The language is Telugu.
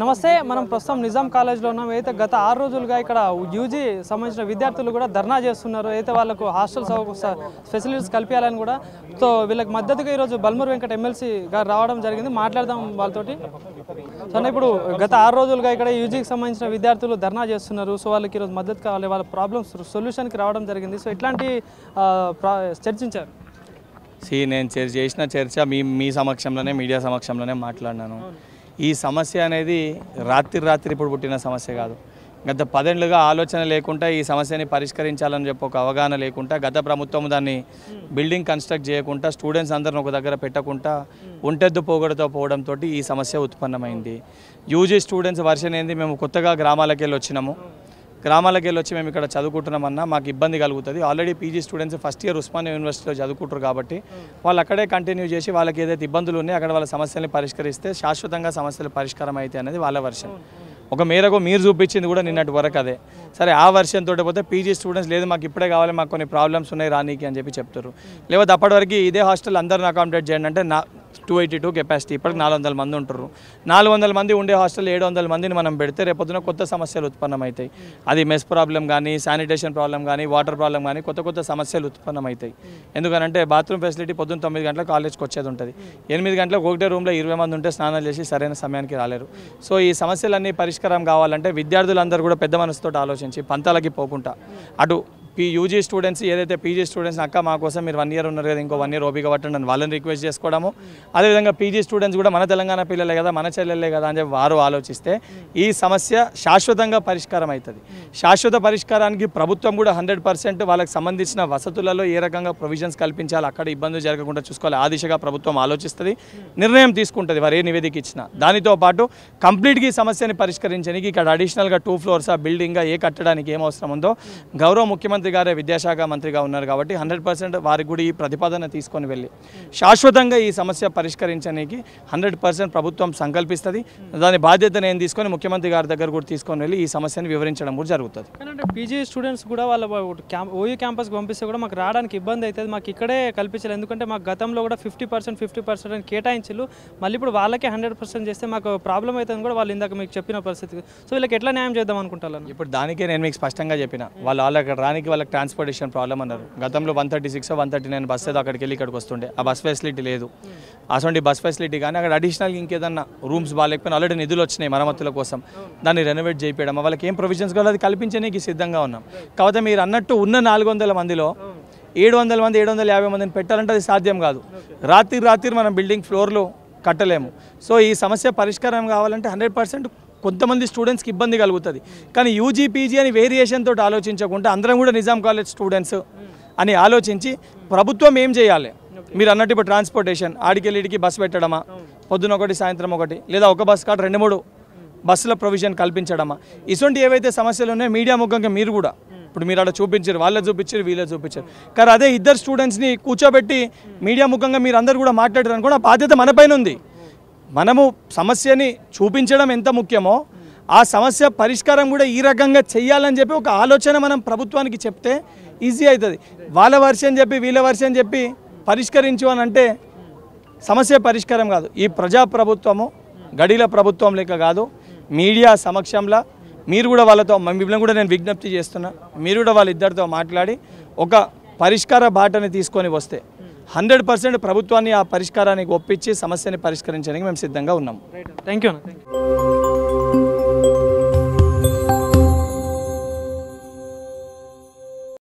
నమస్తే, మనం ప్రస్తుతం నిజాం కాలేజ్లో ఉన్నాం. అయితే గత 6 రోజులుగా ఇక్కడ యూజీ సంబంధించిన విద్యార్థులు కూడా ధర్నా చేస్తున్నారు. అయితే వాళ్ళకు హాస్టల్ ఫెసిలిటీస్ కల్పించాలని కూడా. సో వీళ్ళకి మద్దతుగా ఈరోజు బల్మూరు వెంకట ఎమ్మెల్సీ గారు రావడం జరిగింది. మాట్లాడదాం వాళ్ళతోటి. సో ఇప్పుడు గత 6 రోజులుగా ఇక్కడ యూజీకి సంబంధించిన విద్యార్థులు ధర్నా చేస్తున్నారు. సో వాళ్ళకి ఈరోజు మద్దతు కావాలి, వాళ్ళ ప్రాబ్లమ్స్ సొల్యూషన్కి రావడం జరిగింది. సో ఇట్లాంటి చర్చించారు. నేను చేసిన చర్చ మీ సమక్షంలోనే, మీడియా సమక్షంలోనే మాట్లాడినాను. ఈ సమస్య అనేది రాత్రి ఇప్పుడు పుట్టిన సమస్య కాదు. గత 10 ఏళ్లుగా ఆలోచన లేకుండా ఈ సమస్యని పరిష్కరించాలని చెప్పి ఒక అవగాహన లేకుండా గత ప్రభుత్వం దాన్ని బిల్డింగ్ కన్స్ట్రక్ట్ చేయకుండా స్టూడెంట్స్ అందరిని ఒక దగ్గర పెట్టకుండా ఒంటెద్దు పోగొడుతూ పోవడంతో ఈ సమస్య ఉత్పన్నమైంది. యూజీ స్టూడెంట్స్ వర్షన్ ఏంది, మేము కొత్తగా గ్రామాలకు వెళ్ళి వచ్చినాము. గ్రామాలకు వెళ్ళి వచ్చి మేము ఇక్కడ చదువుకుంటున్నామన్నా మాకు ఇబ్బంది కలుగుతుంది. Already PG students first year Osmania యూనివర్సిటీలో చదువుకుంటారు కాబట్టి వాళ్ళు అక్కడే కంటిన్యూ చేసి వాళ్ళకి ఏదైతే ఇబ్బందులు ఉన్నాయో అక్కడ వాళ్ళ సమస్యల్ని పరిష్కరిస్తే శాశ్వతంగా సమస్యలు పరిష్కారం అయితే అనేది వాళ్ళ వర్షన్. ఒక మేరకు మీరు చూపించింది కూడా నిన్నటి వరకు అదే. సరే, ఆ వర్షన్ తోటి పోతే పీజీ స్టూడెంట్స్ లేదు మాకు ఇప్పుడే కావాలి, మాకు కొన్ని ప్రాబ్లమ్స్ ఉన్నాయి రానీకి అని చెప్పి చెప్తారు. లేకపోతే అప్పటివరకు ఇదే హాస్టల్ అందరిని అకామిడేట్ చేయండి అంటే 282 కెపాసిటీ, ఇప్పటికి 400 మంది ఉంటారు. 400 మంది ఉండే హాస్టల్ 700 మందిని మనం పెడితే రేపొద్దున కొత్త సమస్యలు ఉత్పన్నమవుతాయి. అది మెస్ ప్రాబ్లం కానీ, శానిటేషన్ ప్రాబ్లం కానీ, వాటర్ ప్రాబ్లం కానీ కొత్త సమస్యలు ఉత్పన్నమవుతాయి. ఎందుకనంటే బాత్రూమ్ ఫెసిలిటీ పొద్దున్న 9 గంటలకు కాలేజ్కి వచ్చేది ఉంటుంది. 8 గంటలకు ఒకటే రూమ్లో 20 మంది ఉంటే స్నానాలు చేసి సరైన సమయానికి రాలేరు. సో ఈ సమస్యలన్నీ పరిష్కారం కావాలంటే విద్యార్థులందరూ కూడా పెద్ద మనసుతో ఆలోచించి పంతాలకి పోకుండా అటు యూజీ స్టూడెంట్స్ ఏదైతే పీజీ స్టూడెంట్స్ అక్క మా కోసం మీరు 1 ఇయర్ ఉన్నారు కదా, ఇంకో 1 ఇయర్ ఓపిక పట్టండి అని వాళ్ళని రిక్వెస్ట్ చేసుకోవడము. అదేవిధంగా పీజీ స్టూడెంట్స్ కూడా మన తెలంగాణ పిల్లలే కదా, మన చెల్లెళ్ళే కదా అని చెప్పి వారు ఆలోచిస్తే ఈ సమస్య శాశ్వతంగా పరిష్కారం అవుతుంది. శాశ్వత పరిష్కారానికి ప్రభుత్వం కూడా 100% వాళ్ళకి సంబంధించిన వసతులలో ఏ రకంగా ప్రొవిజన్స్ కల్పించాలి, అక్కడ ఇబ్బందులు జరగకుండా చూసుకోవాలి, ఆ దిశగా ప్రభుత్వం ఆలోచిస్తుంది, నిర్ణయం తీసుకుంటుంది వారు ఏ నివేదిక ఇచ్చినా. దానితో పాటు కంప్లీట్గా ఈ సమస్యని పరిష్కరించడానికి ఇక్కడ అడిషనల్గా 2 ఫ్లోర్స్ ఆ బిల్డింగ్గా ఏ కట్టడానికి ఏం అవసరం ఉందో గౌరవ ముఖ్యమంత్రి గారే విద్యాశాఖ మంత్రిగా ఉన్నారు కాబట్టి 100% వారికి కూడా ఈ ప్రతిపాదన తీసుకొని వెళ్ళి శాశ్వతంగా ఈ సమస్య పరిష్కరించడానికి 100% ప్రభుత్వం సంకల్పిస్తుంది. దాని బాధ్యత నేను తీసుకొని ముఖ్యమంత్రి గారి దగ్గర కూడా తీసుకొని వెళ్ళి ఈ సమస్యని వివరించడం కూడా జరుగుతుంది. అంటే పీజీ స్టూడెంట్స్ కూడా వాళ్ళ ఓయూ క్యాంపస్కి పంపిస్తే కూడా మాకు రావడానికి ఇబ్బంది అవుతుంది, మాకు ఇక్కడే కల్పించాలి. ఎందుకంటే మాకు గతంలో కూడా 50% అని కేటాయించారు. మళ్ళీ ఇప్పుడు వాళ్ళకే 100% చేస్తే మాకు ప్రాబ్లం అవుతుంది కూడా వాళ్ళు ఇందాక మీకు చెప్పిన పరిస్థితి. సో వీళ్ళకి ఎట్లా న్యాయం చేద్దాం అనుకుంటాను. ఇప్పుడు దానికే నేను మీకు స్పష్టంగా చెప్పిన వాళ్ళు అక్కడ రానికి వాళ్ళకి ట్రాన్స్పోర్టేషన్ ప్రాబ్లం అన్నారు. గతంలో 136 139 బస్ ఏదో అక్కడికి వెళ్ళి ఇక్కడికి వస్తుండే, ఆ బస్ ఫెసిలిటీ లేదు. అటువంటి బస్ ఫెసిలిటీ కానీ అక్కడ అడిషనల్గా ఇంకేదన్నా రూమ్స్ బాగాలేకపోయినా ఆల్రెడీ నిధులు వచ్చినాయి మరమ్మతుల కోసం, దాన్ని రెనోవేట్ చేయడం, వాళ్ళకి ఏం ప్రొవిజన్స్ కావాలో అది కల్పించడానికి సిద్ధంగా ఉన్నాం. కాకపోతే మీరు అన్నట్టు ఉన్న 400 మందిలో 700 మంది 750 మందిని పెట్టాలంటే అది సాధ్యం కాదు. రాత్రి మనం బిల్డింగ్ ఫ్లోర్లో కట్టలేము. సో ఈ సమస్య పరిష్కారం కావాలంటే 100% కొంతమంది స్టూడెంట్స్కి ఇబ్బంది కలుగుతుంది. కానీ యూజీ పీజీ అని వేరియేషన్ తోటి ఆలోచించకుండా అందరం కూడా నిజాం కాలేజ్ స్టూడెంట్స్ అని ఆలోచించి ప్రభుత్వం ఏం చేయాలి, మీరు అన్నట్టు ఇప్పుడు ట్రాన్స్పోర్టేషన్ ఆడికెళ్ళిడికి బస్సు పెట్టడమా, పొద్దున ఒకటి సాయంత్రం ఒకటి, లేదా ఒక బస్ కాదు 2-3 బస్సుల ప్రొవిజన్ కల్పించడమా, ఇటువంటి ఏవైతే సమస్యలు ఉన్నాయో మీడియా ముఖంగా మీరు కూడా ఇప్పుడు మీరు అక్కడ చూపించారు, వాళ్ళే చూపించారు, వీళ్ళే చూపించారు. కానీ అదే ఇద్దరు స్టూడెంట్స్ని కూర్చోబెట్టి మీడియా ముఖంగా మీరు అందరూ కూడా మాట్లాడారు అనుకోండి, ఆ బాధ్యత మన పైన ఉంది. మనము సమస్యని చూపించడం ఎంత ముఖ్యమో ఆ సమస్య పరిష్కారం కూడా ఈ రకంగా చెయ్యాలని చెప్పి ఒక ఆలోచన మనం ప్రభుత్వానికి చెప్తే ఈజీ అవుతుంది. వాళ్ళ వర్షన్ చెప్పి వీళ్ళ వర్షన్ చెప్పి పరిష్కరించు అని అంటే సమస్య పరిష్కారం కాదు. ఈ ప్రజాప్రభుత్వము గడిల ప్రభుత్వం లెక్క కాదు. మీడియా సమక్షంలో మీరు కూడా వాళ్ళతో, మిమ్మల్ని కూడా నేను విజ్ఞప్తి చేస్తున్నా, మీరు కూడా వాళ్ళిద్దరితో మాట్లాడి ఒక పరిష్కార బాటని తీసుకొని వస్తే 100% ప్రభుత్వాన్ని ఆ పరిష్కారానికి ఒప్పించి సమస్యని పరిష్కరించడానికి మేము సిద్ధంగా ఉన్నాము. Thank you.